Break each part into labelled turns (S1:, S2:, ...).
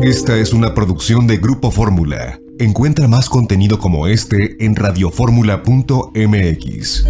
S1: Esta es una producción de Grupo Fórmula. Encuentra más contenido como este en radioformula.mx.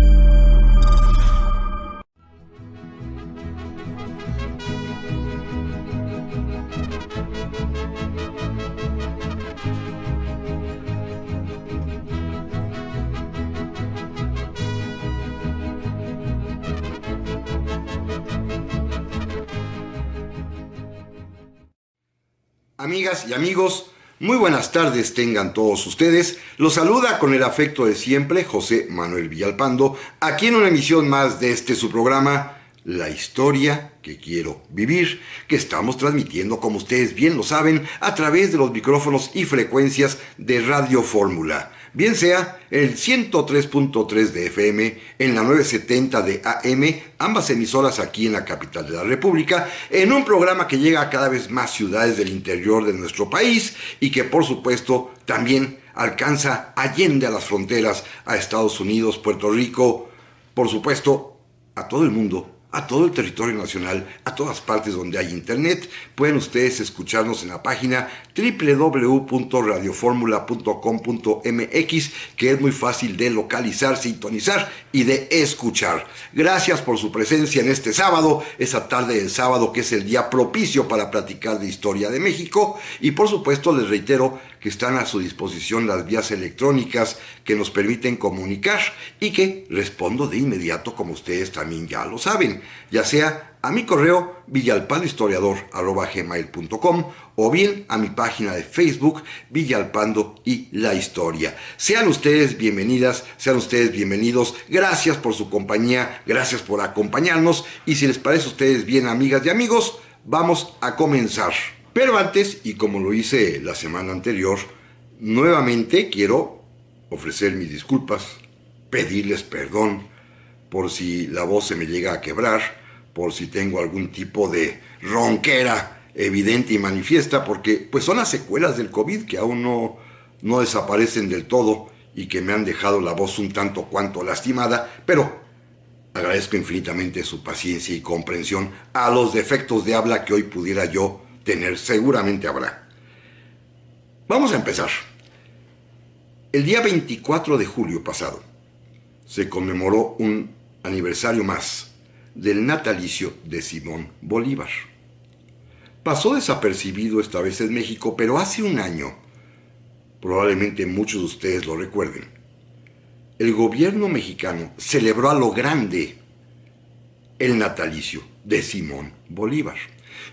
S2: Amigas y amigos, muy buenas tardes tengan todos ustedes. Los saluda con el afecto de siempre José Manuel Villalpando, aquí en una emisión más de su programa, La Historia que Quiero Vivir, que estamos transmitiendo, como ustedes bien lo saben, a través de los micrófonos y frecuencias de Radio Fórmula. Bien sea el 103.3 de FM, en la 970 de AM, ambas emisoras aquí en la capital de la República, en un programa que llega a cada vez más ciudades del interior de nuestro país y que por supuesto también alcanza allende a las fronteras, a Estados Unidos, Puerto Rico, por supuesto a todo el mundo, a todo el territorio nacional, a todas partes donde hay internet. Pueden ustedes escucharnos en la página www.radioformula.com.mx, que es muy fácil de localizar, sintonizar y de escuchar. Gracias por su presencia en este sábado, esa tarde del sábado que es el día propicio para platicar de historia de México, y por supuesto les reitero que están a su disposición las vías electrónicas que nos permiten comunicar y que respondo de inmediato, como ustedes también ya lo saben, ya sea a mi correo villalpandohistoriador@gmail.com o bien a mi página de Facebook Villalpando y la Historia. Sean ustedes bienvenidas, sean ustedes bienvenidos. Gracias por su compañía, gracias por acompañarnos, y si les parece a ustedes bien, amigas y amigos, vamos a comenzar. Pero antes, y como lo hice la semana anterior, nuevamente quiero ofrecer mis disculpas, pedirles perdón por si la voz se me llega a quebrar, por si tengo algún tipo de ronquera evidente y manifiesta, porque pues son las secuelas del COVID que aún no desaparecen del todo y que me han dejado la voz un tanto cuanto lastimada, pero agradezco infinitamente su paciencia y comprensión a los defectos de habla que hoy pudiera yo tener, seguramente habrá. Vamos a empezar. El día 24 de julio pasado se conmemoró un aniversario más del natalicio de Simón Bolívar. Pasó desapercibido esta vez en México, pero hace un año, probablemente muchos de ustedes lo recuerden, el gobierno mexicano celebró a lo grande el natalicio de Simón Bolívar.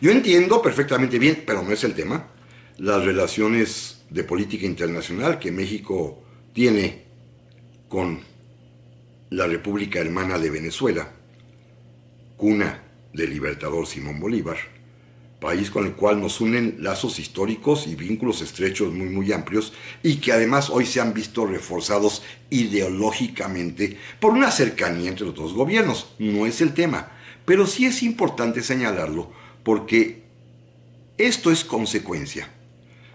S2: Yo entiendo perfectamente bien, pero no es el tema, las relaciones de política internacional que México tiene con la República Hermana de Venezuela, cuna del libertador Simón Bolívar, país con el cual nos unen lazos históricos y vínculos estrechos muy amplios, y que además hoy se han visto reforzados ideológicamente por una cercanía entre los dos gobiernos. No es el tema, pero sí es importante señalarlo porque esto es consecuencia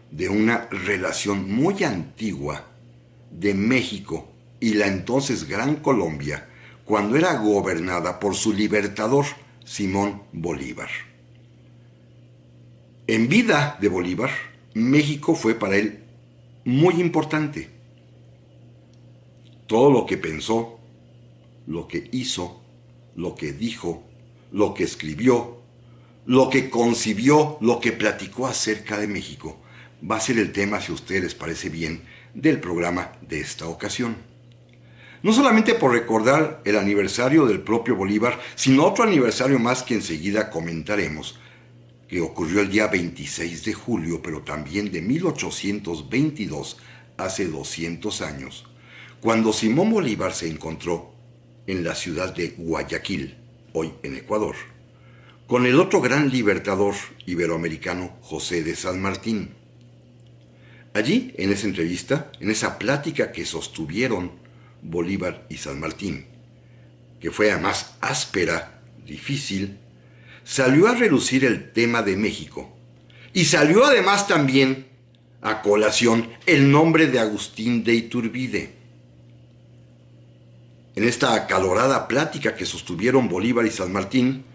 S2: de una relación muy antigua de México y la entonces Gran Colombia, cuando era gobernada por su libertador Simón Bolívar. En vida de Bolívar, México fue para él muy importante. Todo lo que pensó, lo que hizo, lo que dijo, lo que escribió, lo que concibió, lo que platicó acerca de México, va a ser el tema, si a ustedes les parece bien, del programa de esta ocasión. No solamente por recordar el aniversario del propio Bolívar, sino otro aniversario más que enseguida comentaremos, que ocurrió el día 26 de julio, pero también de 1822, hace 200 años, cuando Simón Bolívar se encontró en la ciudad de Guayaquil, hoy en Ecuador, con el otro gran libertador iberoamericano, José de San Martín. Allí, en esa entrevista, en esa plática que sostuvieron Bolívar y San Martín, que fue además áspera, difícil, salió a relucir el tema de México, y salió además también a colación el nombre de Agustín de Iturbide. En esta acalorada plática que sostuvieron Bolívar y San Martín,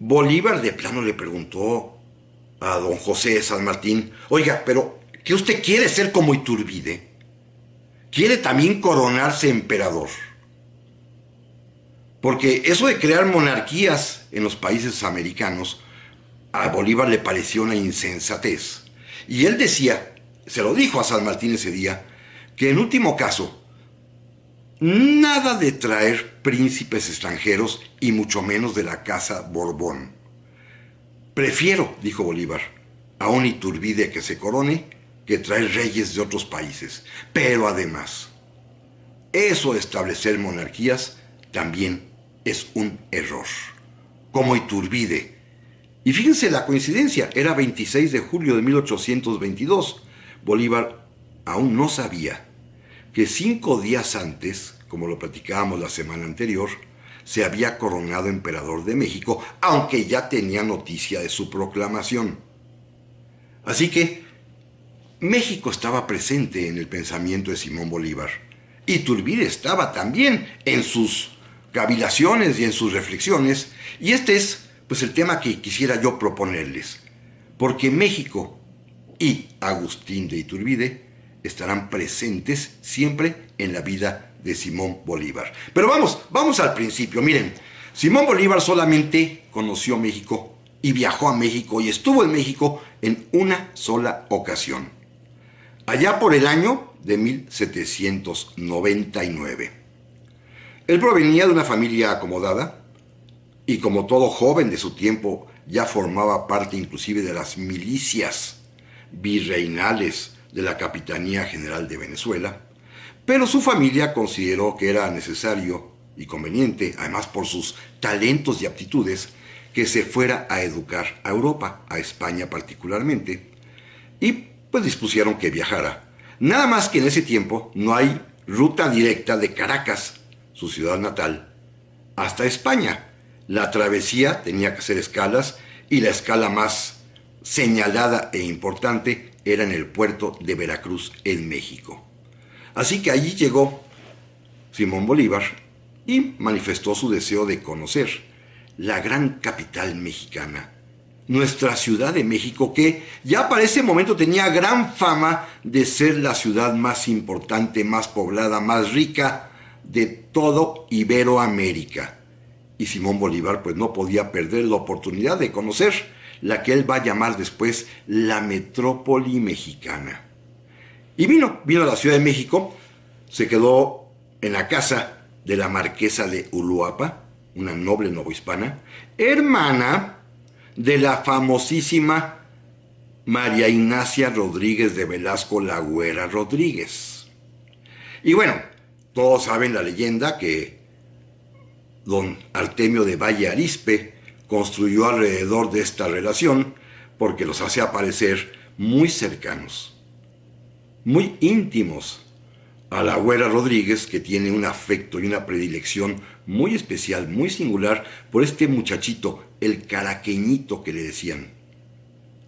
S2: Bolívar de plano le preguntó: a don José de San Martín: oiga, pero ¿qué usted quiere ser como Iturbide? ¿Quiere también coronarse emperador? Porque eso de crear monarquías en los países americanos a Bolívar le pareció una insensatez. Y él decía, se lo dijo a San Martín ese día, que en último caso, nada de traer príncipes extranjeros y mucho menos de la casa Borbón. Prefiero, dijo Bolívar, a un Iturbide que se corone que traer reyes de otros países. Pero además, eso de establecer monarquías también es un error. Como Iturbide. Y fíjense la coincidencia, era 26 de julio de 1822. Bolívar aún no sabía que 5 días antes, como lo platicábamos la semana anterior, se había coronado emperador de México, aunque ya tenía noticia de su proclamación. Así que México estaba presente en el pensamiento de Simón Bolívar. Iturbide estaba también en sus cavilaciones y en sus reflexiones, y este es pues el tema que quisiera yo proponerles, porque México y Agustín de Iturbide estarán presentes siempre en la vida de Simón Bolívar. Pero vamos al principio. Miren, Simón Bolívar solamente conoció México y viajó a México y estuvo en México en una sola ocasión, allá por el año de 1799. Él provenía de una familia acomodada y, como todo joven de su tiempo, ya formaba parte inclusive de las milicias virreinales de la Capitanía General de Venezuela, pero su familia consideró que era necesario y conveniente, además por sus talentos y aptitudes, que se fuera a educar a Europa, a España particularmente, y pues dispusieron que viajara. Nada más que en ese tiempo no hay ruta directa de Caracas, su ciudad natal, hasta España. La travesía tenía que hacer escalas, y la escala más señalada e importante era en el puerto de Veracruz, en México. Así que allí llegó Simón Bolívar y manifestó su deseo de conocer la gran capital mexicana, nuestra Ciudad de México, que ya para ese momento tenía gran fama de ser la ciudad más importante, más poblada, más rica de todo Iberoamérica. Y Simón Bolívar pues no podía perder la oportunidad de conocer la que él va a llamar después la metrópoli mexicana. Y vino a la Ciudad de México, se quedó en la casa de la marquesa de Uluapa, una noble novohispana, hermana de la famosísima María Ignacia Rodríguez de Velasco, la Güera Rodríguez. Y bueno, todos saben la leyenda que don Artemio de Valle Arizpe construyó alrededor de esta relación, porque los hace aparecer muy cercanos, muy íntimos a la Güera Rodríguez, que tiene un afecto y una predilección muy especial, muy singular, por este muchachito, el caraqueñito que le decían,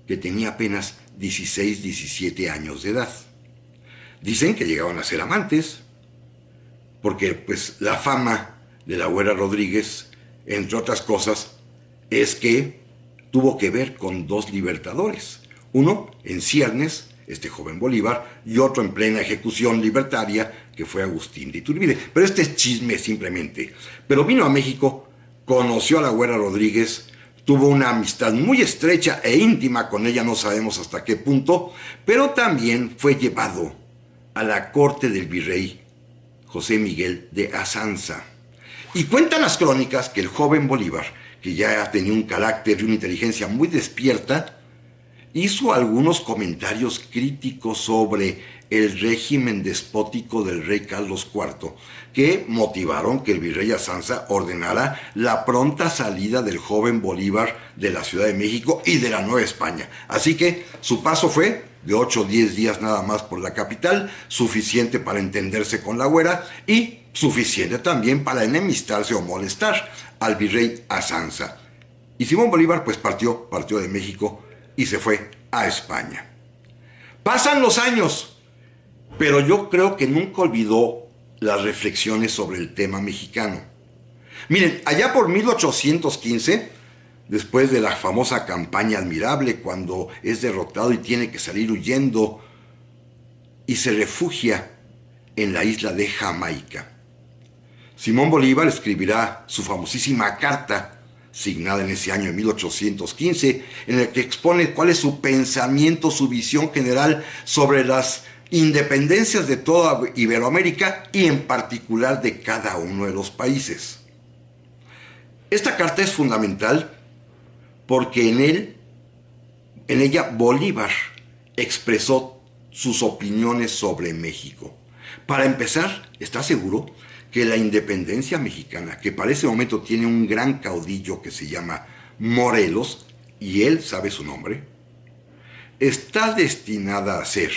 S2: que tenía apenas 16, 17 años de edad. Dicen que llegaban a ser amantes, porque pues la fama de la Güera Rodríguez, entre otras cosas, es que tuvo que ver con 2 libertadores, uno en ciernes, este joven Bolívar, y otro en plena ejecución libertaria, que fue Agustín de Iturbide. Pero este es chisme simplemente. Pero vino a México, conoció a la Güera Rodríguez, tuvo una amistad muy estrecha e íntima con ella, no sabemos hasta qué punto, pero también fue llevado a la corte del virrey José Miguel de Azanza. Y cuentan las crónicas que el joven Bolívar, que ya tenía un carácter y una inteligencia muy despierta, hizo algunos comentarios críticos sobre el régimen despótico del rey Carlos IV, que motivaron que el virrey Azanza ordenara la pronta salida del joven Bolívar de la Ciudad de México y de la Nueva España. Así que su paso fue de 8 o 10 días nada más por la capital, suficiente para entenderse con la Güera y suficiente también para enemistarse o molestar al virrey Azanza. Y Simón Bolívar pues partió de México y se fue a España. Pasan los años, pero yo creo que nunca olvidó las reflexiones sobre el tema mexicano. Miren, allá por 1815, después de la famosa campaña admirable, cuando es derrotado y tiene que salir huyendo y se refugia en la isla de Jamaica. Simón Bolívar escribirá su famosísima carta, signada en ese año de 1815, en el que expone cuál es su pensamiento, su visión general sobre las independencias de toda Iberoamérica y en particular de cada uno de los países. Esta carta es fundamental porque en ella Bolívar expresó sus opiniones sobre México. Para empezar, ¿está seguro que la independencia mexicana, que para ese momento tiene un gran caudillo que se llama Morelos, y él sabe su nombre, está destinada a ser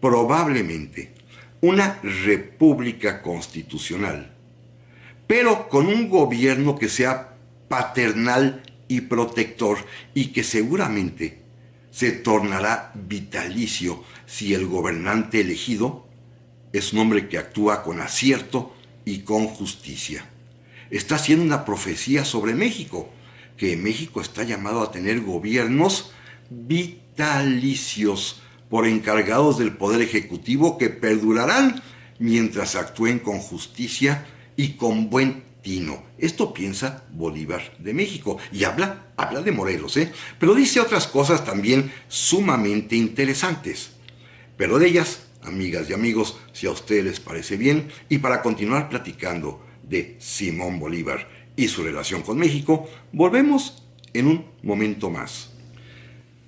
S2: probablemente una república constitucional, pero con un gobierno que sea paternal y protector y que seguramente se tornará vitalicio si el gobernante elegido es un hombre que actúa con acierto y con justicia? Está haciendo una profecía sobre México, que México está llamado a tener gobiernos vitalicios por encargados del Poder Ejecutivo que perdurarán mientras actúen con justicia y con buen tino. Esto piensa Bolívar de México y habla de Morelos, pero dice otras cosas también sumamente interesantes. Pero de ellas, amigas y amigos, si a ustedes les parece bien, y para continuar platicando de Simón Bolívar y su relación con México, volvemos en un momento más.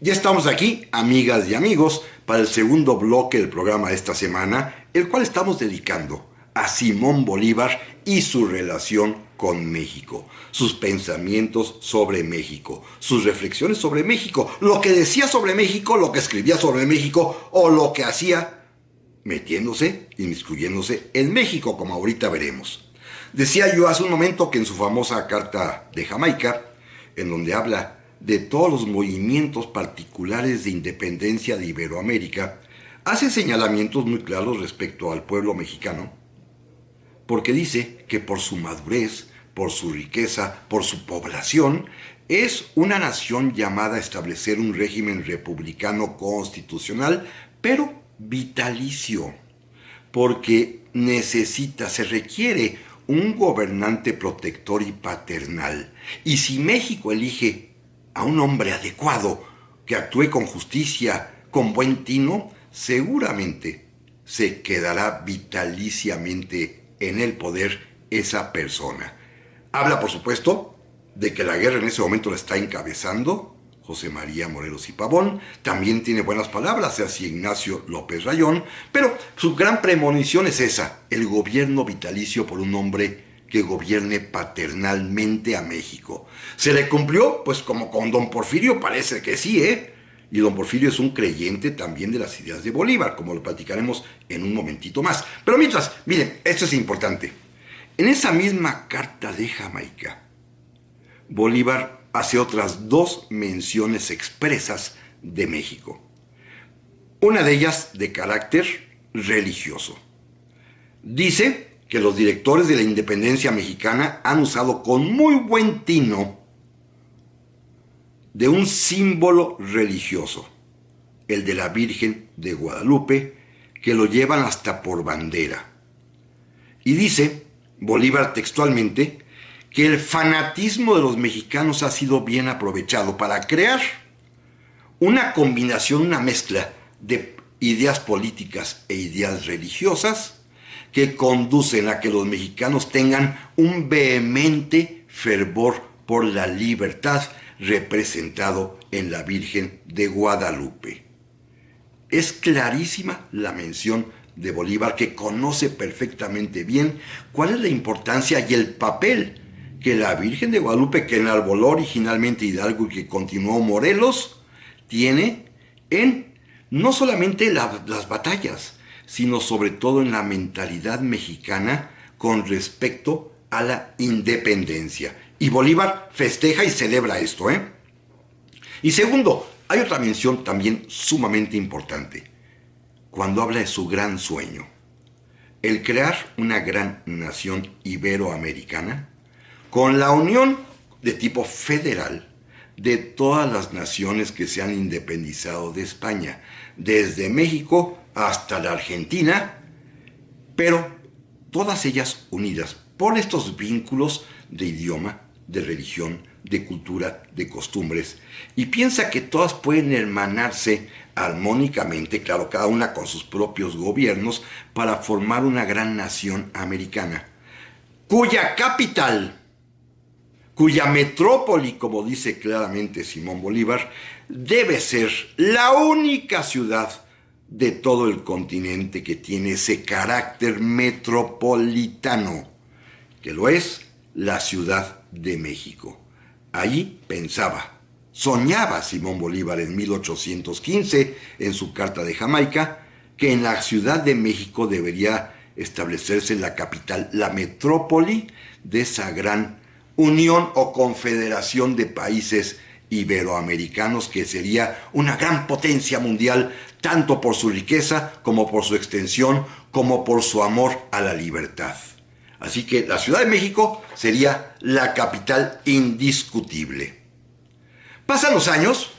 S2: Ya estamos aquí, amigas y amigos, para el segundo bloque del programa de esta semana, el cual estamos dedicando a Simón Bolívar y su relación con México, sus pensamientos sobre México, sus reflexiones sobre México, lo que decía sobre México, lo que escribía sobre México o lo que hacía metiéndose, inmiscuyéndose en México, como ahorita veremos. Decía yo hace un momento que en su famosa carta de Jamaica, en donde habla de todos los movimientos particulares de independencia de Iberoamérica, hace señalamientos muy claros respecto al pueblo mexicano, porque dice que por su madurez, por su riqueza, por su población, es una nación llamada a establecer un régimen republicano constitucional, pero vitalicio, porque se requiere un gobernante protector y paternal. Y si México elige a un hombre adecuado, que actúe con justicia, con buen tino, seguramente se quedará vitaliciamente en el poder esa persona. Habla, por supuesto, de que la guerra en ese momento la está encabezando José María Morelos y Pavón. También tiene buenas palabras hacia Ignacio López Rayón, pero su gran premonición es esa: el gobierno vitalicio por un hombre que gobierne paternalmente a México. ¿Se le cumplió? Pues como con don Porfirio parece que sí, Y don Porfirio es un creyente también de las ideas de Bolívar, como lo platicaremos en un momentito más. Pero mientras, miren, esto es importante. En esa misma carta de Jamaica, Bolívar hace otras dos menciones expresas de México. Una de ellas de carácter religioso. Dice que los directores de la independencia mexicana han usado con muy buen tino de un símbolo religioso, el de la Virgen de Guadalupe, que lo llevan hasta por bandera. Y dice Bolívar textualmente que el fanatismo de los mexicanos ha sido bien aprovechado para crear una combinación, una mezcla de ideas políticas e ideas religiosas que conducen a que los mexicanos tengan un vehemente fervor por la libertad representado en la Virgen de Guadalupe. Es clarísima la mención de Bolívar, que conoce perfectamente bien cuál es la importancia y el papel que la Virgen de Guadalupe, que enarboló originalmente Hidalgo y que continuó Morelos, tiene en no solamente las batallas, sino sobre todo en la mentalidad mexicana con respecto a la independencia. Y Bolívar festeja y celebra esto, Y segundo, hay otra mención también sumamente importante, cuando habla de su gran sueño, el crear una gran nación iberoamericana con la unión de tipo federal de todas las naciones que se han independizado de España, desde México hasta la Argentina, pero todas ellas unidas por estos vínculos de idioma, de religión, de cultura, de costumbres, y piensa que todas pueden hermanarse armónicamente, claro, cada una con sus propios gobiernos, para formar una gran nación americana, cuya capital, cuya metrópoli, como dice claramente Simón Bolívar, debe ser la única ciudad de todo el continente que tiene ese carácter metropolitano, que lo es la Ciudad de México. Allí pensaba, soñaba Simón Bolívar en 1815, en su Carta de Jamaica, que en la Ciudad de México debería establecerse la capital, la metrópoli de esa gran unión o confederación de países iberoamericanos que sería una gran potencia mundial, tanto por su riqueza como por su extensión, como por su amor a la libertad. Así que la Ciudad de México sería la capital indiscutible. Pasan los años,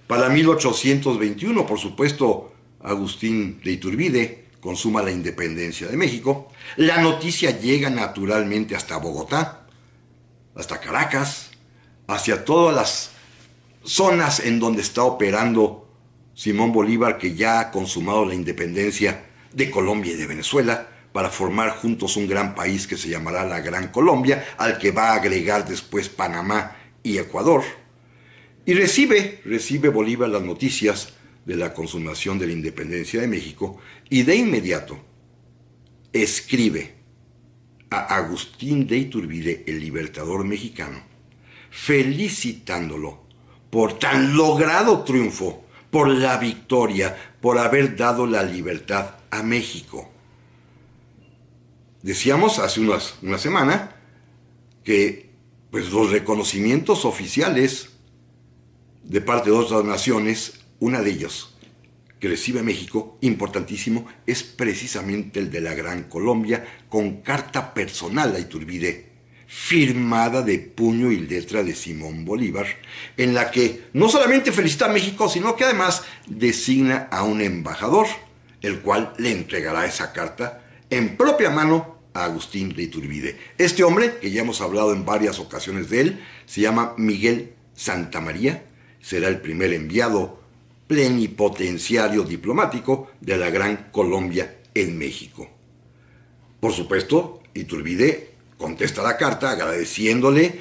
S2: para 1821, por supuesto, Agustín de Iturbide consuma la independencia de México. La noticia llega naturalmente hasta Bogotá, hasta Caracas, hacia todas las zonas en donde está operando Simón Bolívar, que ya ha consumado la independencia de Colombia y de Venezuela, para formar juntos un gran país que se llamará la Gran Colombia, al que va a agregar después Panamá y Ecuador. Y recibe Bolívar las noticias de la consumación de la independencia de México, y de inmediato escribe a Agustín de Iturbide, el libertador mexicano, felicitándolo por tan logrado triunfo, por la victoria, por haber dado la libertad a México. Decíamos hace una semana que pues, los reconocimientos oficiales de parte de otras naciones, una de ellas que recibe México, importantísimo, es precisamente el de la Gran Colombia, con carta personal a Iturbide, firmada de puño y letra de Simón Bolívar, en la que no solamente felicita a México, sino que además designa a un embajador, el cual le entregará esa carta en propia mano a Agustín de Iturbide. Este hombre, que ya hemos hablado en varias ocasiones de él, se llama Miguel Santamaría, será el primer enviado plenipotenciario diplomático de la Gran Colombia en México. Por supuesto, Iturbide contesta la carta agradeciéndole,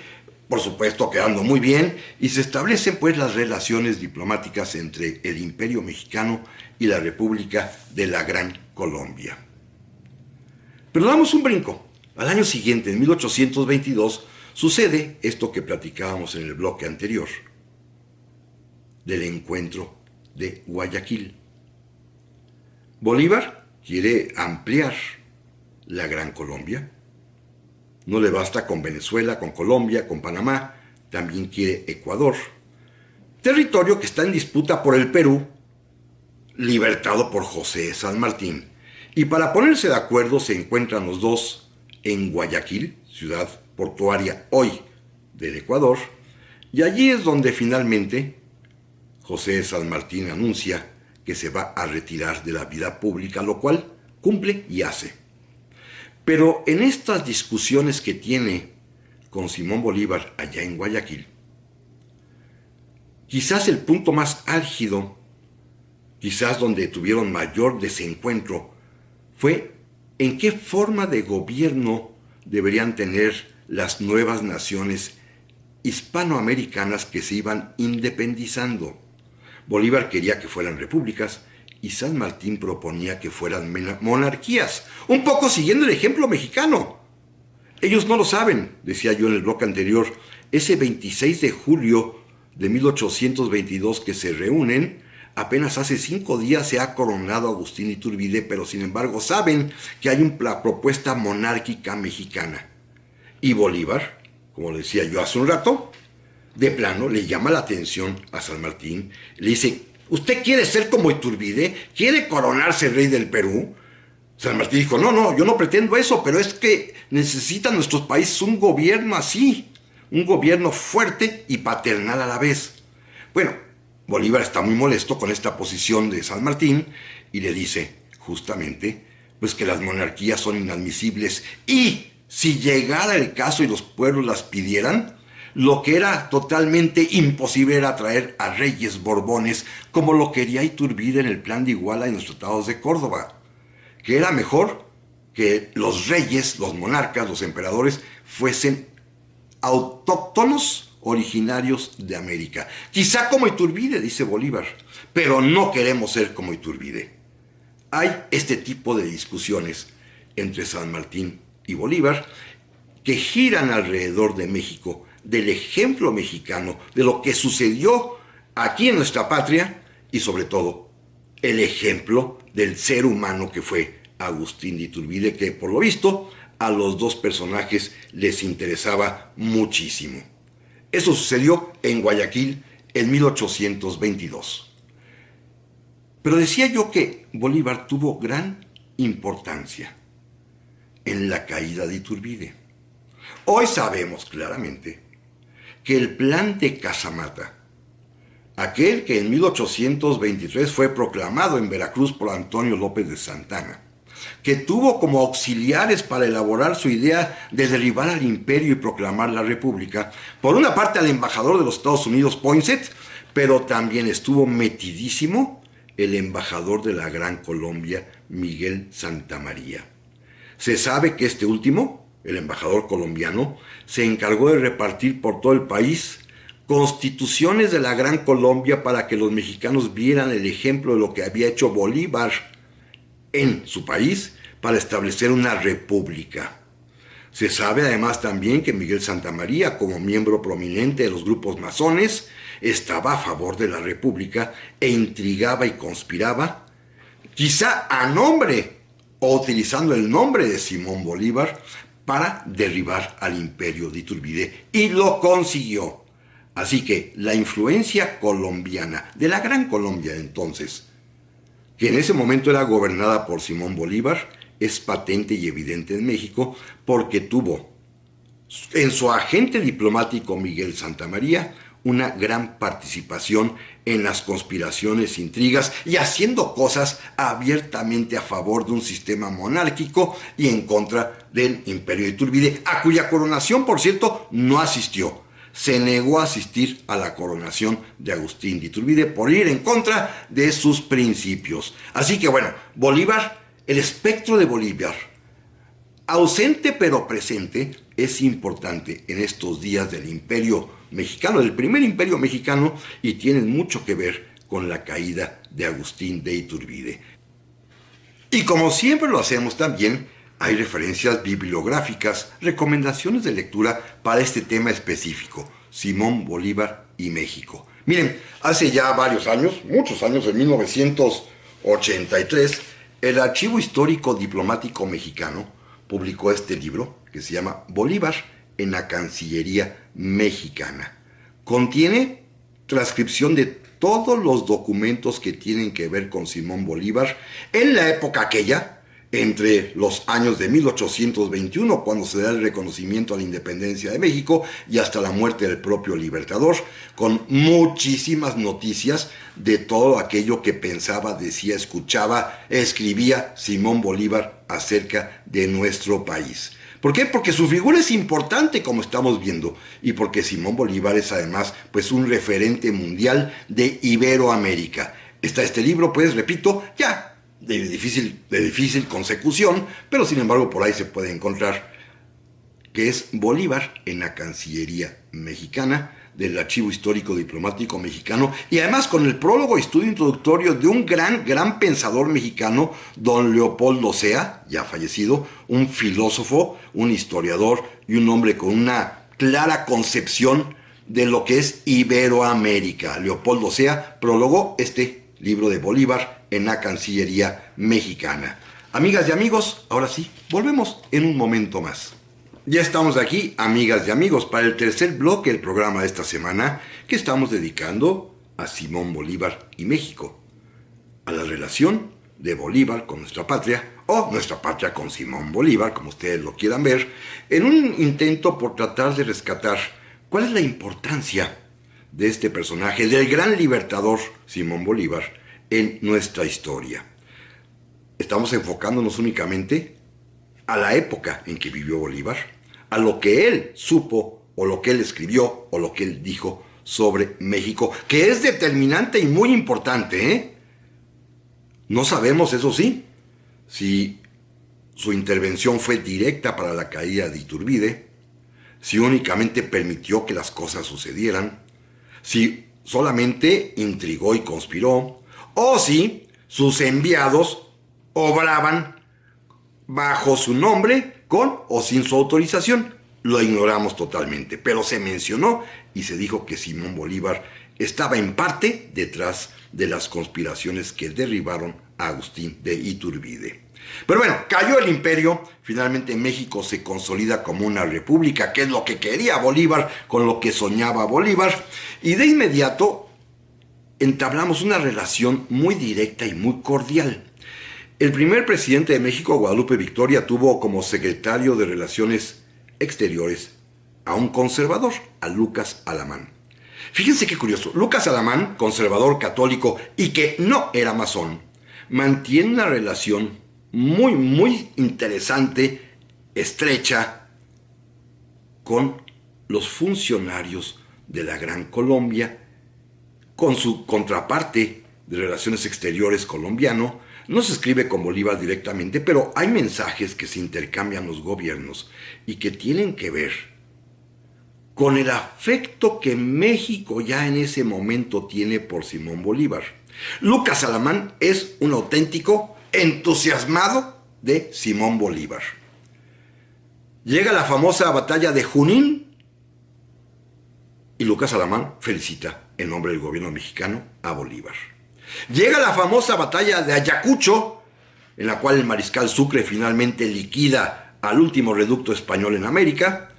S2: por supuesto quedando muy bien, y se establecen pues las relaciones diplomáticas entre el Imperio Mexicano y la República de la Gran Colombia. Pero damos un brinco. Al año siguiente, en 1822, sucede esto que platicábamos en el bloque anterior, del encuentro de Guayaquil. Bolívar quiere ampliar la Gran Colombia. No le basta con Venezuela, con Colombia, con Panamá, también quiere Ecuador, territorio que está en disputa por el Perú, libertado por José de San Martín. Y para ponerse de acuerdo se encuentran los dos en Guayaquil, ciudad portuaria hoy del Ecuador, y allí es donde finalmente José de San Martín anuncia que se va a retirar de la vida pública, lo cual cumple y hace. Pero en estas discusiones que tiene con Simón Bolívar allá en Guayaquil, quizás el punto más álgido, quizás donde tuvieron mayor desencuentro, fue en qué forma de gobierno deberían tener las nuevas naciones hispanoamericanas que se iban independizando. Bolívar quería que fueran repúblicas y San Martín proponía que fueran monarquías, un poco siguiendo el ejemplo mexicano. Ellos no lo saben, decía yo en el bloque anterior, ese 26 de julio de 1822 que se reúnen, apenas hace 5 días se ha coronado Agustín Iturbide, pero sin embargo saben que hay una propuesta monárquica mexicana. Y Bolívar, como decía yo hace un rato, de plano le llama la atención a San Martín, le dice, ¿usted quiere ser como Iturbide? ¿Quiere coronarse rey del Perú? San Martín dijo, no, yo no pretendo eso, pero es que necesitan nuestros países un gobierno así, un gobierno fuerte y paternal a la vez. Bueno, Bolívar está muy molesto con esta posición de San Martín y le dice justamente pues que las monarquías son inadmisibles y si llegara el caso y los pueblos las pidieran, lo que era totalmente imposible era traer a reyes borbones como lo quería Iturbide en el plan de Iguala en los tratados de Córdoba, que era mejor que los reyes, los monarcas, los emperadores fuesen autóctonos originarios de América. Quizá como Iturbide, dice Bolívar, pero no queremos ser como Iturbide. Hay este tipo de discusiones entre San Martín y Bolívar que giran alrededor de México, del ejemplo mexicano, de lo que sucedió aquí en nuestra patria y sobre todo el ejemplo del ser humano que fue Agustín de Iturbide, que por lo visto a los dos personajes les interesaba muchísimo. Eso sucedió en Guayaquil en 1822. Pero decía yo que Bolívar tuvo gran importancia en la caída de Iturbide. Hoy sabemos claramente que el plan de Casamata, aquel que en 1823 fue proclamado en Veracruz por Antonio López de Santana, que tuvo como auxiliares para elaborar su idea de derribar al imperio y proclamar la república, por una parte al embajador de los Estados Unidos, Poinsett, pero también estuvo metidísimo el embajador de la Gran Colombia, Miguel Santamaría. Se sabe que este último, el embajador colombiano, se encargó de repartir por todo el país constituciones de la Gran Colombia para que los mexicanos vieran el ejemplo de lo que había hecho Bolívar en su país para establecer una república. Se sabe además también que Miguel Santamaría, como miembro prominente de los grupos masones, estaba a favor de la república e intrigaba y conspiraba, quizá a nombre o utilizando el nombre de Simón Bolívar, para derribar al imperio de Iturbide, y lo consiguió. Así que la influencia colombiana, de la Gran Colombia de entonces, que en ese momento era gobernada por Simón Bolívar, es patente y evidente en México porque tuvo en su agente diplomático Miguel Santamaría una gran participación en las conspiraciones, intrigas y haciendo cosas abiertamente a favor de un sistema monárquico y en contra del imperio de Iturbide, a cuya coronación, por cierto, no asistió. Se negó a asistir a la coronación de Agustín de Iturbide por ir en contra de sus principios. Así que bueno, Bolívar, el espectro de Bolívar, ausente pero presente, es importante en estos días del imperio mexicano, del primer imperio mexicano, y tienen mucho que ver con la caída de Agustín de Iturbide. Y como siempre lo hacemos también, hay referencias bibliográficas, recomendaciones de lectura para este tema específico, Simón Bolívar y México. Miren, hace ya varios años, muchos años, en 1983, el Archivo Histórico Diplomático Mexicano publicó este libro que se llama Bolívar en la Cancillería Mexicana. Contiene transcripción de todos los documentos que tienen que ver con Simón Bolívar en la época aquella, entre los años de 1821, cuando se da el reconocimiento a la independencia de México, y hasta la muerte del propio Libertador, con muchísimas noticias de todo aquello que pensaba, decía, escuchaba, escribía Simón Bolívar acerca de nuestro país. ¿Por qué? Porque su figura es importante, como estamos viendo, y porque Simón Bolívar es además pues un referente mundial de Iberoamérica. Está este libro, pues, repito, ya de difícil consecución, pero sin embargo por ahí se puede encontrar, que es Bolívar en la Cancillería Mexicana, del Archivo Histórico Diplomático Mexicano, y además con el prólogo y estudio introductorio de un gran pensador mexicano, don Leopoldo Sea, ya fallecido, un filósofo, un historiador y un hombre con una clara concepción de lo que es Iberoamérica. Leopoldo Sea prologó este libro de Bolívar en la Cancillería Mexicana. Amigas y amigos, ahora sí, volvemos en un momento más. Ya estamos aquí, amigas y amigos, para el tercer bloque del programa de esta semana, que estamos dedicando a Simón Bolívar y México, a la relación de Bolívar con nuestra patria, o nuestra patria con Simón Bolívar, como ustedes lo quieran ver, en un intento por tratar de rescatar ¿Cuál es la importancia de este personaje, del gran libertador Simón Bolívar, en nuestra historia? Estamos enfocándonos únicamente a la época en que vivió Bolívar, a lo que él supo, o lo que él escribió, o lo que él dijo sobre México, que es determinante y muy importante, ¿eh? No sabemos, eso sí, si su intervención fue directa para la caída de Iturbide, si únicamente permitió que las cosas sucedieran, si solamente intrigó y conspiró, o si sus enviados obraban bajo su nombre, con o sin su autorización. Lo ignoramos totalmente, pero se mencionó y se dijo que Simón Bolívar estaba en parte detrás de las conspiraciones que derribaron a Agustín de Iturbide. Pero bueno, cayó el imperio, finalmente México se consolida como una república, que es lo que quería Bolívar, con lo que soñaba Bolívar, y de inmediato entablamos una relación muy directa y muy cordial. El primer presidente de México, Guadalupe Victoria, tuvo como secretario de Relaciones Exteriores a un conservador, a Lucas Alamán. Fíjense qué curioso, Lucas Alamán, conservador católico y que no era masón, mantiene una relación muy interesante, estrecha, con los funcionarios de la Gran Colombia, con su contraparte de Relaciones Exteriores colombiano. No se escribe con Bolívar directamente, pero hay mensajes que se intercambian los gobiernos y que tienen que ver con el afecto que México ya en ese momento tiene por Simón Bolívar. Lucas Alamán es un auténtico entusiasmado de Simón Bolívar. Llega la famosa batalla de Junín y Lucas Alamán felicita en nombre del gobierno mexicano a Bolívar. Llega la famosa batalla de Ayacucho, en la cual el mariscal Sucre finalmente liquida al último reducto español en América,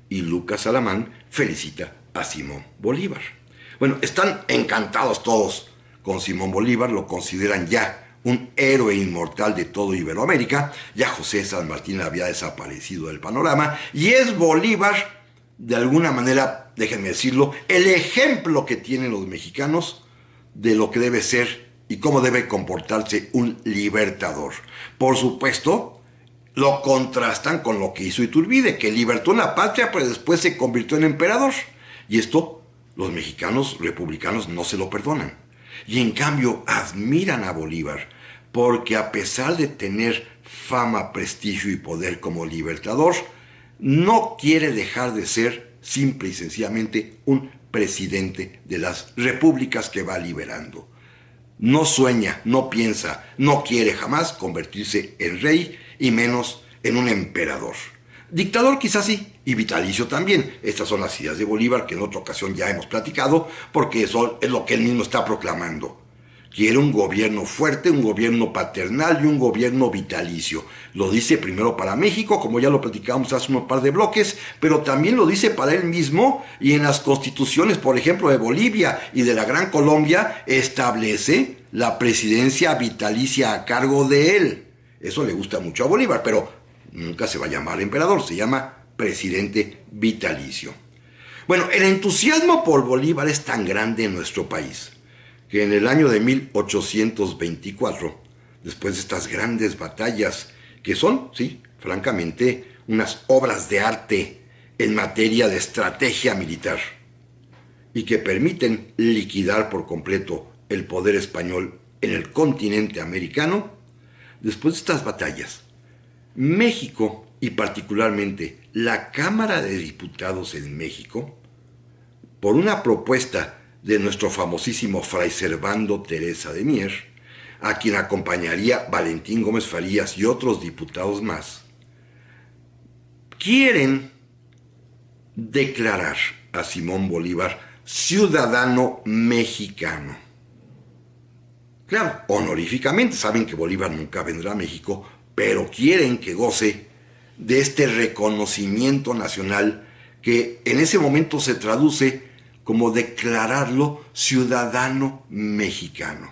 S2: y Lucas Alamán felicita a Simón Bolívar. Bueno, están encantados todos con Simón Bolívar, lo consideran ya un héroe inmortal de todo Iberoamérica. Ya José San Martín había desaparecido del panorama, y es Bolívar, de alguna manera, déjenme decirlo, el ejemplo que tienen los mexicanos de lo que debe ser y cómo debe comportarse un libertador. Por supuesto, lo contrastan con lo que hizo Iturbide, que libertó una patria, pero después se convirtió en emperador. Y esto los mexicanos republicanos no se lo perdonan. Y en cambio admiran a Bolívar, porque a pesar de tener fama, prestigio y poder como libertador, no quiere dejar de ser simple y sencillamente un presidente de las repúblicas que va liberando. No sueña, no piensa, no quiere jamás convertirse en rey y menos en un emperador. Dictador quizás sí, y vitalicio también. Estas son las ideas de Bolívar que en otra ocasión ya hemos platicado, porque eso es lo que él mismo está proclamando. Quiere un gobierno fuerte, un gobierno paternal y un gobierno vitalicio. Lo dice primero para México, como ya lo platicamos hace un par de bloques, pero también lo dice para él mismo, y en las constituciones, por ejemplo, de Bolivia y de la Gran Colombia, establece la presidencia vitalicia a cargo de él. Eso le gusta mucho a Bolívar, pero nunca se va a llamar emperador, se llama presidente vitalicio. Bueno, el entusiasmo por Bolívar es tan grande en nuestro país que en el año de 1824, después de estas grandes batallas, que son, sí, francamente, unas obras de arte en materia de estrategia militar, y que permiten liquidar por completo el poder español en el continente americano, después de estas batallas, México, y particularmente la Cámara de Diputados en México, por una propuesta de nuestro famosísimo Fray Servando Teresa de Mier, a quien acompañaría Valentín Gómez Farías y otros diputados más, quieren declarar a Simón Bolívar ciudadano mexicano. Claro, honoríficamente, saben que Bolívar nunca vendrá a México, pero quieren que goce de este reconocimiento nacional que en ese momento se traduce como declararlo ciudadano mexicano.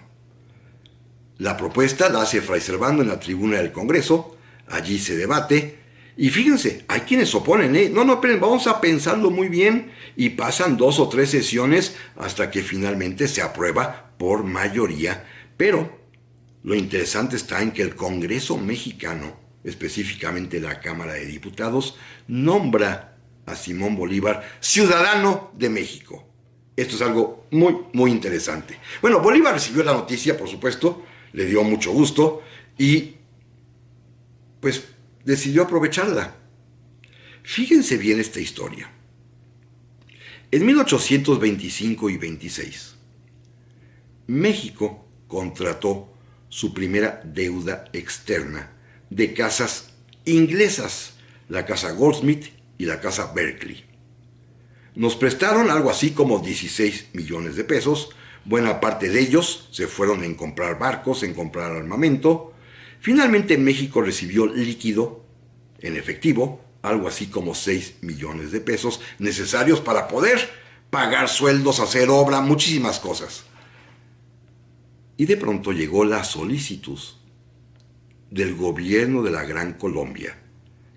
S2: La propuesta la hace Fray Servando en la tribuna del Congreso, allí se debate, Y fíjense, hay quienes oponen, ¿eh? No, esperen, vamos a pensarlo muy bien, y pasan 2 o 3 sesiones hasta que finalmente se aprueba por mayoría. Pero lo interesante está en que el Congreso mexicano, específicamente la Cámara de Diputados, nombra a Simón Bolívar ciudadano de México. Esto es algo muy, muy interesante. Bueno, Bolívar recibió la noticia, por supuesto, le dio mucho gusto y pues decidió aprovecharla. Fíjense bien esta historia. En 1825 y 26, México contrató su primera deuda externa de casas inglesas, la casa Goldsmith y la casa Berkeley. Nos prestaron algo así como 16 millones de pesos. Buena parte de ellos se fueron en comprar barcos, en comprar armamento. Finalmente México recibió líquido, en efectivo, algo así como 6 millones de pesos necesarios para poder pagar sueldos, hacer obra, muchísimas cosas. Y de pronto llegó la solicitud del gobierno de la Gran Colombia,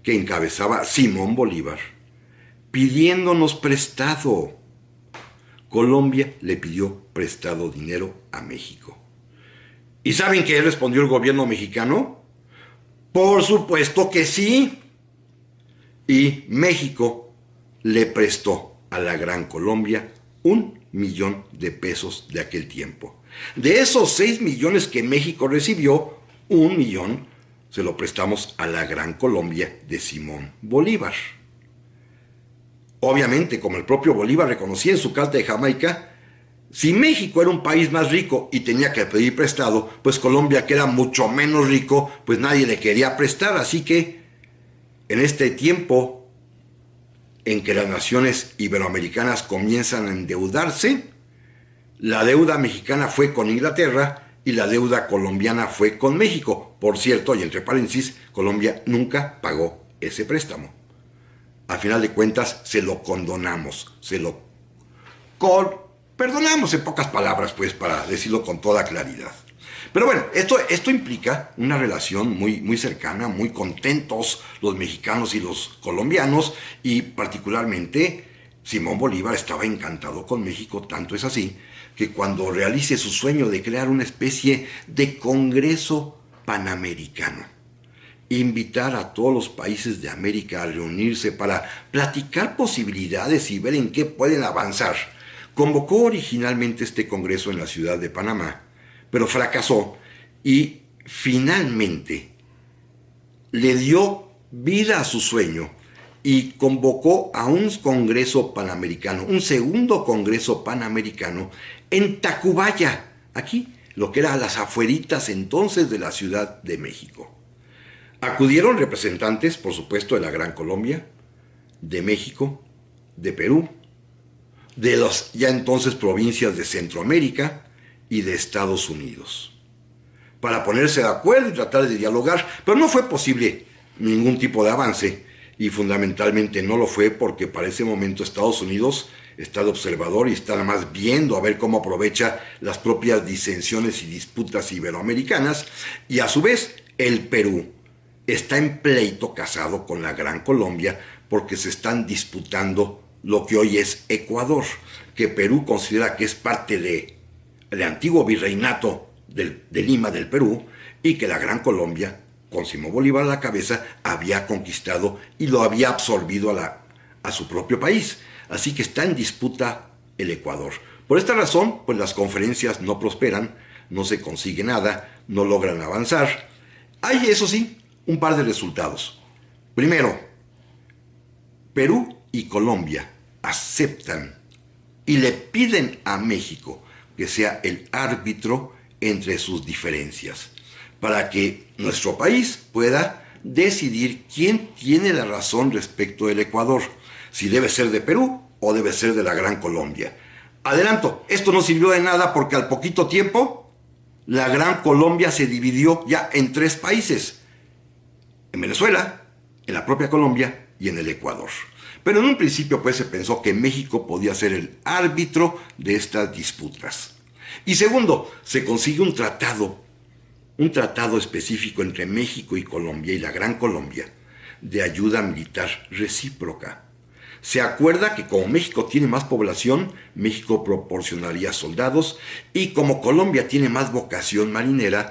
S2: que encabezaba Simón Bolívar, pidiéndonos prestado. Colombia le pidió prestado dinero a México. ¿Y saben qué respondió el gobierno mexicano? Por supuesto que sí. Y México le prestó a la Gran Colombia 1 millón de pesos de aquel tiempo. De esos 6 millones que México recibió, 1 millón se lo prestamos a la Gran Colombia de Simón Bolívar. Obviamente, como el propio Bolívar reconocía en su Carta de Jamaica, si México era un país más rico y tenía que pedir prestado, pues Colombia, que era mucho menos rico, pues nadie le quería prestar. Así que en este tiempo en que las naciones iberoamericanas comienzan a endeudarse, la deuda mexicana fue con Inglaterra y la deuda colombiana fue con México. Por cierto, y entre paréntesis, Colombia nunca pagó ese préstamo. A final de cuentas, se lo condonamos, perdonamos en pocas palabras, pues, para decirlo con toda claridad. Pero bueno, esto implica una relación muy, muy cercana, muy contentos los mexicanos y los colombianos, y particularmente Simón Bolívar estaba encantado con México, tanto es así que cuando realice su sueño de crear una especie de Congreso Panamericano, invitar a todos los países de América a reunirse para platicar posibilidades y ver en qué pueden avanzar, convocó originalmente este congreso en la ciudad de Panamá, pero fracasó y finalmente le dio vida a su sueño y convocó a un congreso panamericano, un segundo congreso panamericano en Tacubaya, aquí, lo que era a las afueritas entonces de la Ciudad de México. Acudieron representantes, por supuesto, de la Gran Colombia, de México, de Perú, de las ya entonces provincias de Centroamérica y de Estados Unidos, para ponerse de acuerdo y tratar de dialogar, pero no fue posible ningún tipo de avance, y fundamentalmente no lo fue porque para ese momento Estados Unidos está de observador y está nada más viendo a ver cómo aprovecha las propias disensiones y disputas iberoamericanas, y a su vez el Perú está en pleito casado con la Gran Colombia porque se están disputando lo que hoy es Ecuador, que Perú considera que es parte del antiguo virreinato de Lima del Perú, y que la Gran Colombia, con Simón Bolívar a la cabeza, había conquistado y lo había absorbido a su propio país. Así que está en disputa el Ecuador. Por esta razón, pues las conferencias no prosperan, no se consigue nada, no logran avanzar. Hay, eso sí, un par de resultados. Primero, Perú y Colombia aceptan y le piden a México que sea el árbitro entre sus diferencias, para que nuestro país pueda decidir quién tiene la razón respecto del Ecuador, si debe ser de Perú o debe ser de la Gran Colombia. Adelanto, esto no sirvió de nada porque al poquito tiempo la Gran Colombia se dividió ya en 3 países: en Venezuela, en la propia Colombia y en el Ecuador. Pero en un principio pues se pensó que México podía ser el árbitro de estas disputas. Y segundo, se consigue un tratado específico entre México y Colombia y la Gran Colombia, de ayuda militar recíproca. Se acuerda que como México tiene más población, México proporcionaría soldados y como Colombia tiene más vocación marinera,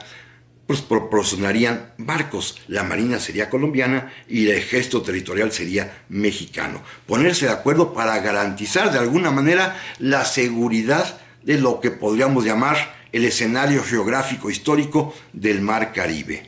S2: pues proporcionarían barcos. La marina sería colombiana y el ejército territorial sería mexicano. Ponerse de acuerdo para garantizar de alguna manera la seguridad de lo que podríamos llamar el escenario geográfico histórico del Mar Caribe.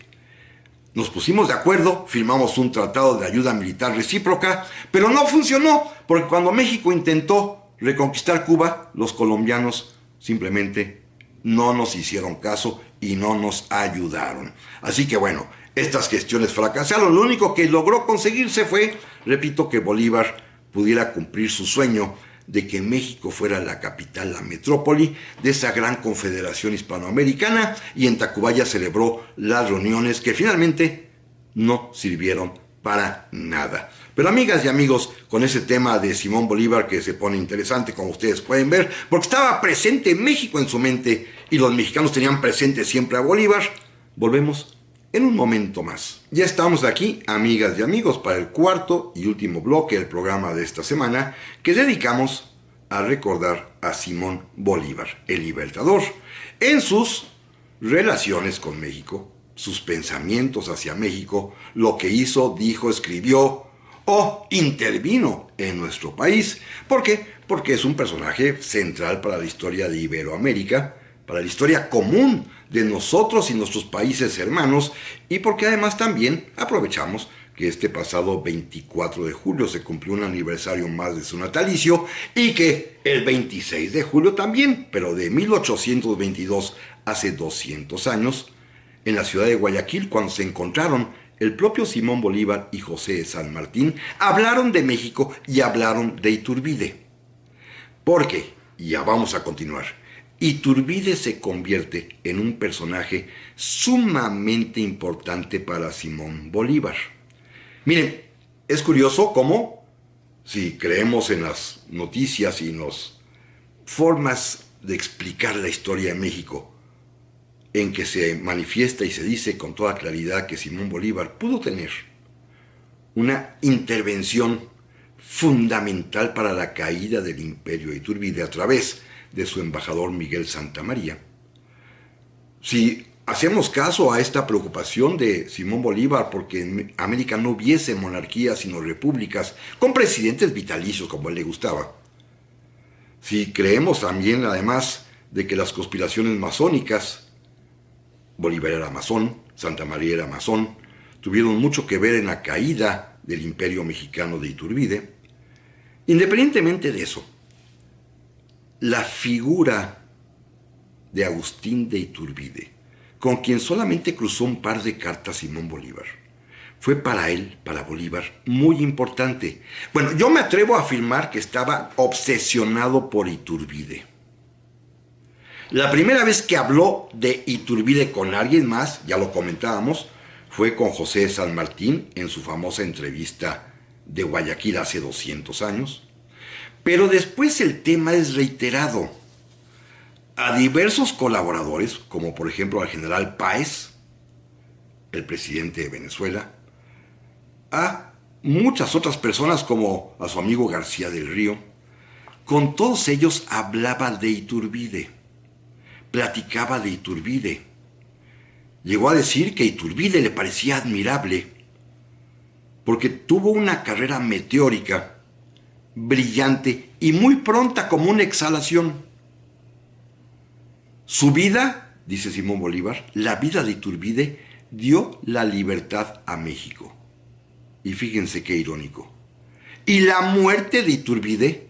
S2: Nos pusimos de acuerdo, firmamos un tratado de ayuda militar recíproca, pero no funcionó, porque cuando México intentó reconquistar Cuba, los colombianos simplemente no nos hicieron caso y no nos ayudaron. Así que bueno, estas gestiones fracasaron. Lo único que logró conseguirse fue, repito, que Bolívar pudiera cumplir su sueño de que México fuera la capital, la metrópoli de esa gran confederación hispanoamericana, y en Tacubaya celebró las reuniones que finalmente no sirvieron para nada. Pero amigas y amigos, con ese tema de Simón Bolívar que se pone interesante, como ustedes pueden ver, porque estaba presente México en su mente y los mexicanos tenían presente siempre a Bolívar, volvemos en un momento más. Ya estamos aquí, amigas y amigos, para el cuarto y último bloque del programa de esta semana, que dedicamos a recordar a Simón Bolívar, el libertador, en sus relaciones con México, sus pensamientos hacia México, lo que hizo, dijo, escribió o intervino en nuestro país. ¿Por qué? Porque es un personaje central para la historia de Iberoamérica, para la historia común de nosotros y nuestros países hermanos, y porque además también aprovechamos que este pasado 24 de julio se cumplió un aniversario más de su natalicio, y que el 26 de julio también, pero de 1822, hace 200 años, en la ciudad de Guayaquil, cuando se encontraron el propio Simón Bolívar y José de San Martín, hablaron de México y hablaron de Iturbide. Porque, y ya vamos a continuar, Iturbide se convierte en un personaje sumamente importante para Simón Bolívar. Miren, es curioso cómo, si creemos en las noticias y en las formas de explicar la historia de México, en que se manifiesta y se dice con toda claridad que Simón Bolívar pudo tener una intervención fundamental para la caída del imperio de Iturbide a través de su embajador Miguel Santamaría. Si hacemos caso a esta preocupación de Simón Bolívar porque en América no hubiese monarquías sino repúblicas con presidentes vitalicios como a él le gustaba, si creemos también además de que las conspiraciones masónicas, Bolívar era masón, Santamaría era masón, tuvieron mucho que ver en la caída del imperio mexicano de Iturbide, independientemente de eso, la figura de Agustín de Iturbide, con quien solamente cruzó un par de cartas Simón Bolívar, fue para él, para Bolívar, muy importante. Bueno, yo me atrevo a afirmar que estaba obsesionado por Iturbide. La primera vez que habló de Iturbide con alguien más, ya lo comentábamos, fue con José de San Martín en su famosa entrevista de Guayaquil hace 200 años. Pero después el tema es reiterado a diversos colaboradores, como por ejemplo al general Páez, el presidente de Venezuela, a muchas otras personas como a su amigo García del Río. Con todos ellos hablaba de Iturbide, platicaba de Iturbide. Llegó a decir que Iturbide le parecía admirable porque tuvo una carrera meteórica, brillante y muy pronta como una exhalación. Su vida, dice Simón Bolívar, la vida de Iturbide dio la libertad a México. Y fíjense qué irónico. Y la muerte de Iturbide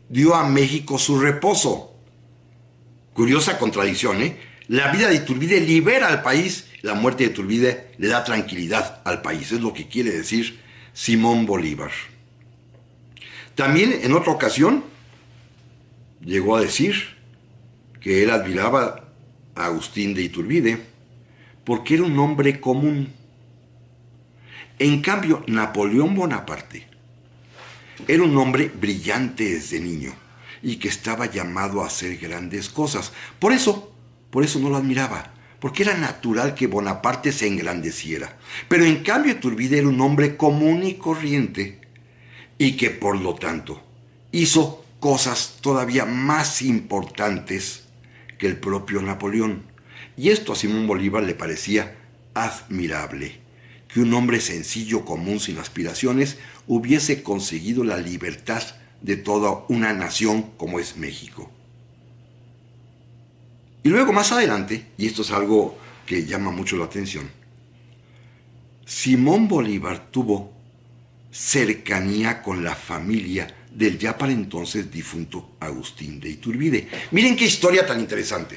S2: dio a México su reposo. Curiosa contradicción, ¿eh? La vida de Iturbide libera al país, la muerte de Iturbide le da tranquilidad al país. Es lo que quiere decir Simón Bolívar. También en otra ocasión llegó a decir que él admiraba a Agustín de Iturbide porque era un hombre común. En cambio, Napoleón Bonaparte era un hombre brillante desde niño y que estaba llamado a hacer grandes cosas. Por eso no lo admiraba, porque era natural que Bonaparte se engrandeciera. Pero en cambio Iturbide era un hombre común y corriente y que por lo tanto hizo cosas todavía más importantes que el propio Napoleón. Y esto a Simón Bolívar le parecía admirable, que un hombre sencillo, común, sin aspiraciones, hubiese conseguido la libertad de toda una nación como es México. Y luego más adelante, y esto es algo que llama mucho la atención, Simón Bolívar tuvo cercanía con la familia del ya para entonces difunto Agustín de Iturbide. Miren qué historia tan interesante.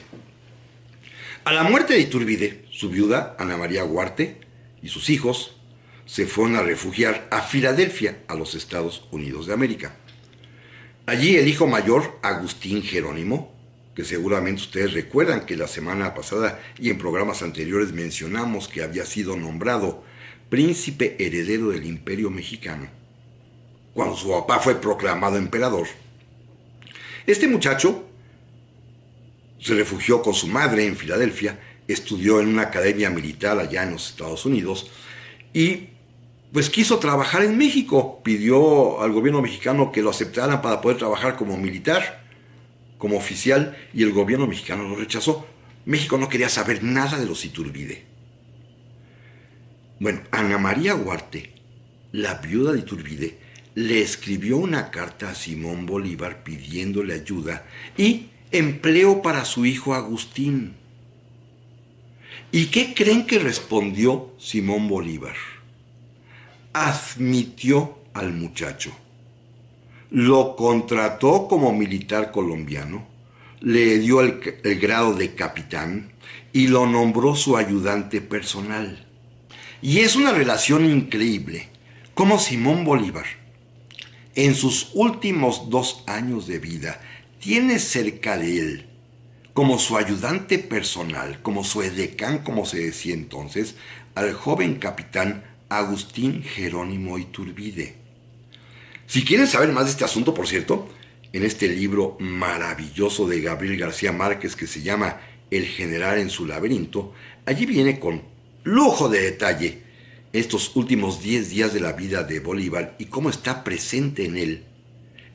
S2: A la muerte de Iturbide, su viuda, Ana María Huarte, y sus hijos se fueron a refugiar a Filadelfia, a los Estados Unidos de América. Allí el hijo mayor, Agustín Jerónimo, que seguramente ustedes recuerdan que la semana pasada y en programas anteriores mencionamos que había sido nombrado príncipe heredero del Imperio Mexicano, cuando su papá fue proclamado emperador. Este muchacho se refugió con su madre en Filadelfia, estudió en una academia militar allá en los Estados Unidos y pues quiso trabajar en México. Pidió al gobierno mexicano que lo aceptaran para poder trabajar como militar, como oficial, y el gobierno mexicano lo rechazó. México no quería saber nada de los Iturbide. Bueno, Ana María Huarte, la viuda de Iturbide, le escribió una carta a Simón Bolívar pidiéndole ayuda y empleo para su hijo Agustín. ¿Y qué creen que respondió Simón Bolívar? Admitió al muchacho, lo contrató como militar colombiano, le dio el grado de capitán y lo nombró su ayudante personal. Y es una relación increíble, como Simón Bolívar, en sus últimos 2 años de vida, tiene cerca de él, como su ayudante personal, como su edecán, como se decía entonces, al joven capitán Agustín Jerónimo Iturbide. Si quieren saber más de este asunto, por cierto, en este libro maravilloso de Gabriel García Márquez que se llama El general en su laberinto, allí viene con lujo de detalle estos últimos 10 días de la vida de Bolívar y cómo está presente en él,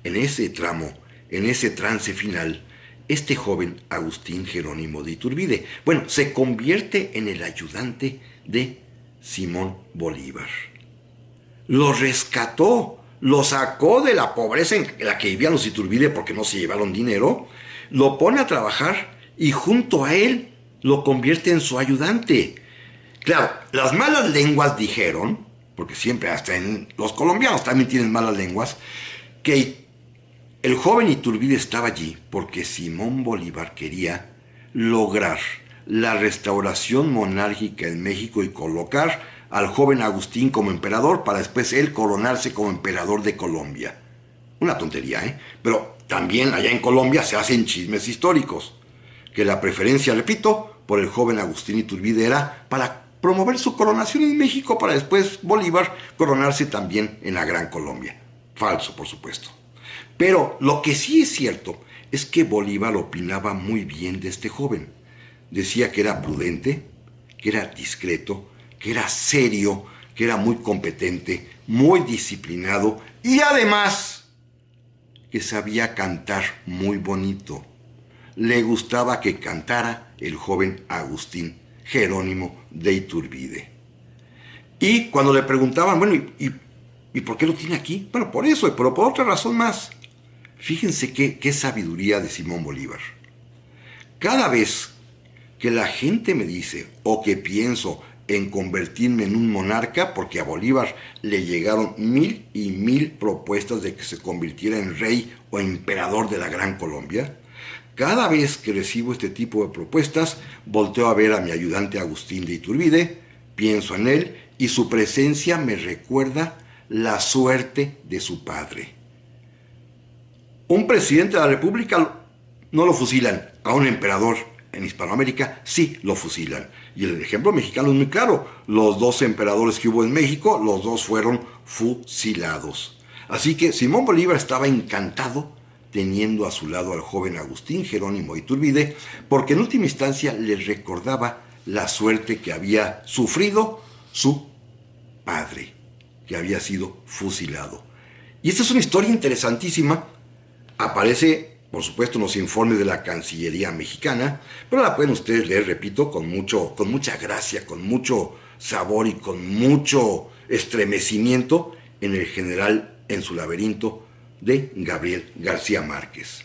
S2: en ese tramo, en ese trance final, este joven Agustín Jerónimo de Iturbide. Bueno, se convierte en el ayudante de Simón Bolívar. Lo rescató, lo sacó de la pobreza en la que vivían los Iturbide porque no se llevaron dinero, lo pone a trabajar y junto a él lo convierte en su ayudante. Claro, las malas lenguas dijeron, porque siempre hasta los colombianos también tienen malas lenguas, que el joven Iturbide estaba allí porque Simón Bolívar quería lograr la restauración monárquica en México y colocar al joven Agustín como emperador para después él coronarse como emperador de Colombia. Una tontería, ¿eh? Pero también allá en Colombia se hacen chismes históricos, que la preferencia, repito, por el joven Agustín Iturbide era para promover su coronación en México para después Bolívar coronarse también en la Gran Colombia. Falso, por supuesto. Pero lo que sí es cierto es que Bolívar opinaba muy bien de este joven. Decía que era prudente, que era discreto, que era serio, que era muy competente, muy disciplinado y además que sabía cantar muy bonito. Le gustaba que cantara el joven Agustín Jerónimo de Iturbide. Y cuando le preguntaban, bueno, ¿y por qué lo tiene aquí? Bueno, por eso, pero por otra razón más. Fíjense qué sabiduría de Simón Bolívar. Cada vez que la gente me dice o que pienso en convertirme en un monarca, porque a Bolívar le llegaron 1000 y 1000 propuestas de que se convirtiera en rey o emperador de la Gran Colombia, cada vez que recibo este tipo de propuestas, volteo a ver a mi ayudante Agustín de Iturbide, pienso en él y su presencia me recuerda la suerte de su padre. Un presidente de la República no lo fusilan, a un emperador en Hispanoamérica sí lo fusilan. Y el ejemplo mexicano es muy claro. Los 2 emperadores que hubo en México, los 2 fueron fusilados. Así que Simón Bolívar estaba encantado teniendo a su lado al joven Agustín Jerónimo Iturbide, porque en última instancia le recordaba la suerte que había sufrido su padre, que había sido fusilado. Y esta es una historia interesantísima. Aparece, por supuesto, en los informes de la Cancillería mexicana, pero la pueden ustedes leer, repito, con mucha gracia, con mucho sabor y con mucho estremecimiento en El general en su laberinto de Gabriel García Márquez.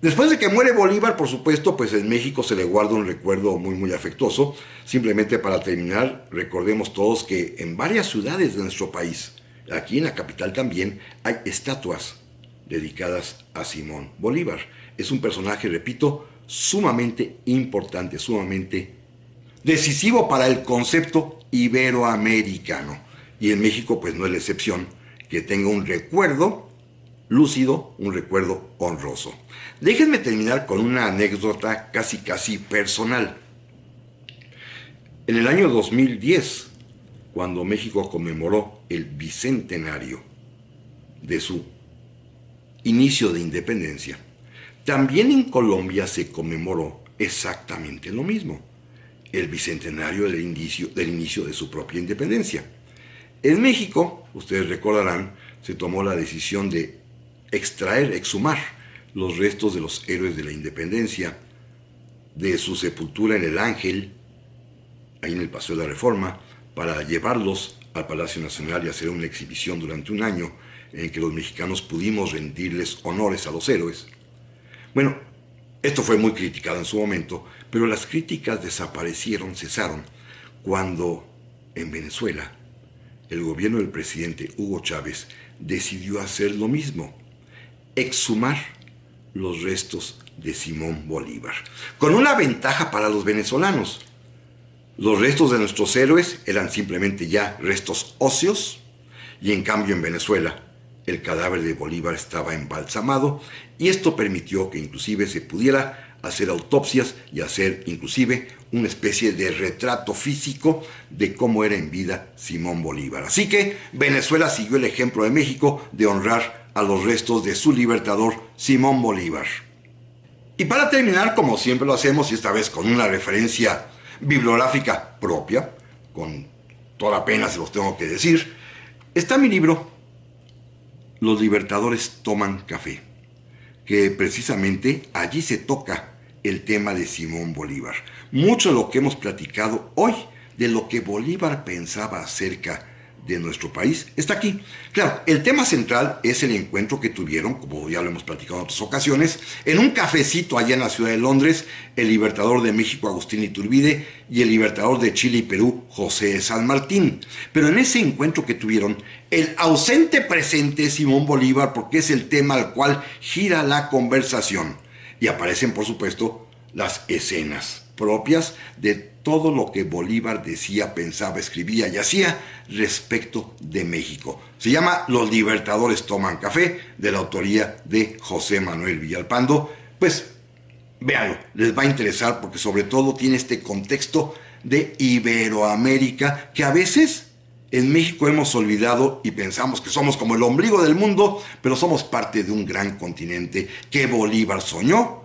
S2: Después de que muere Bolívar, por supuesto, pues en México se le guarda un recuerdo muy afectuoso. Simplemente para terminar, recordemos todos que en varias ciudades de nuestro país, aquí en la capital también, hay estatuas dedicadas a Simón Bolívar. Es un personaje, repito, sumamente importante, sumamente decisivo para el concepto iberoamericano. Y en México, pues no es la excepción que tenga un recuerdo lúcido, un recuerdo honroso. Déjenme terminar con una anécdota casi personal. En el año 2010, cuando México conmemoró el bicentenario de su inicio de independencia, también en Colombia se conmemoró exactamente lo mismo, el bicentenario del inicio de su propia independencia. En México, ustedes recordarán, se tomó la decisión de exhumar los restos de los héroes de la independencia de su sepultura en el Ángel, ahí en el Paseo de la Reforma, para llevarlos al Palacio Nacional y hacer una exhibición durante un año en que los mexicanos pudimos rendirles honores a los héroes. Bueno, esto fue muy criticado en su momento, pero las críticas cesaron, cuando en Venezuela el gobierno del presidente Hugo Chávez decidió hacer lo mismo, exhumar los restos de Simón Bolívar, con una ventaja para los venezolanos. Los restos de nuestros héroes eran simplemente ya restos óseos, y en cambio en Venezuela el cadáver de Bolívar estaba embalsamado, y esto permitió que inclusive se pudiera hacer autopsias y hacer inclusive una especie de retrato físico de cómo era en vida Simón Bolívar. Así que Venezuela siguió el ejemplo de México de honrar a los restos de su libertador Simón Bolívar. Y para terminar, como siempre lo hacemos, y esta vez con una referencia bibliográfica propia, con toda la pena se los tengo que decir, está mi libro Los libertadores toman café, que precisamente allí se toca el tema de Simón Bolívar. Mucho de lo que hemos platicado hoy, de lo que Bolívar pensaba acerca de nuestro país, está aquí. Claro, el tema central es el encuentro que tuvieron, como ya lo hemos platicado en otras ocasiones, en un cafecito allá en la ciudad de Londres, el libertador de México, Agustín Iturbide, y el libertador de Chile y Perú, José de San Martín. Pero en ese encuentro que tuvieron, el ausente presente es Simón Bolívar, porque es el tema al cual gira la conversación. Y aparecen, por supuesto, las escenas propias de todo lo que Bolívar decía, pensaba, escribía y hacía respecto de México. Se llama Los libertadores toman café, de la autoría de José Manuel Villalpando. Pues véanlo, les va a interesar porque sobre todo tiene este contexto de Iberoamérica que a veces en México hemos olvidado y pensamos que somos como el ombligo del mundo, pero somos parte de un gran continente que Bolívar soñó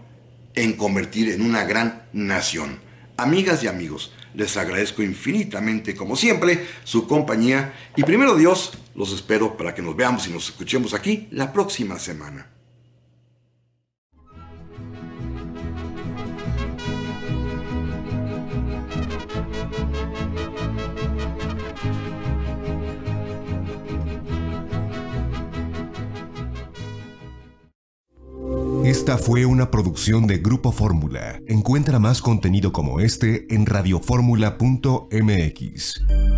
S2: en convertir en una gran nación. Amigas y amigos, les agradezco infinitamente, como siempre, su compañía y primero Dios, los espero para que nos veamos y nos escuchemos aquí la próxima semana.
S1: Esta fue una producción de Grupo Fórmula. Encuentra más contenido como este en radioformula.mx.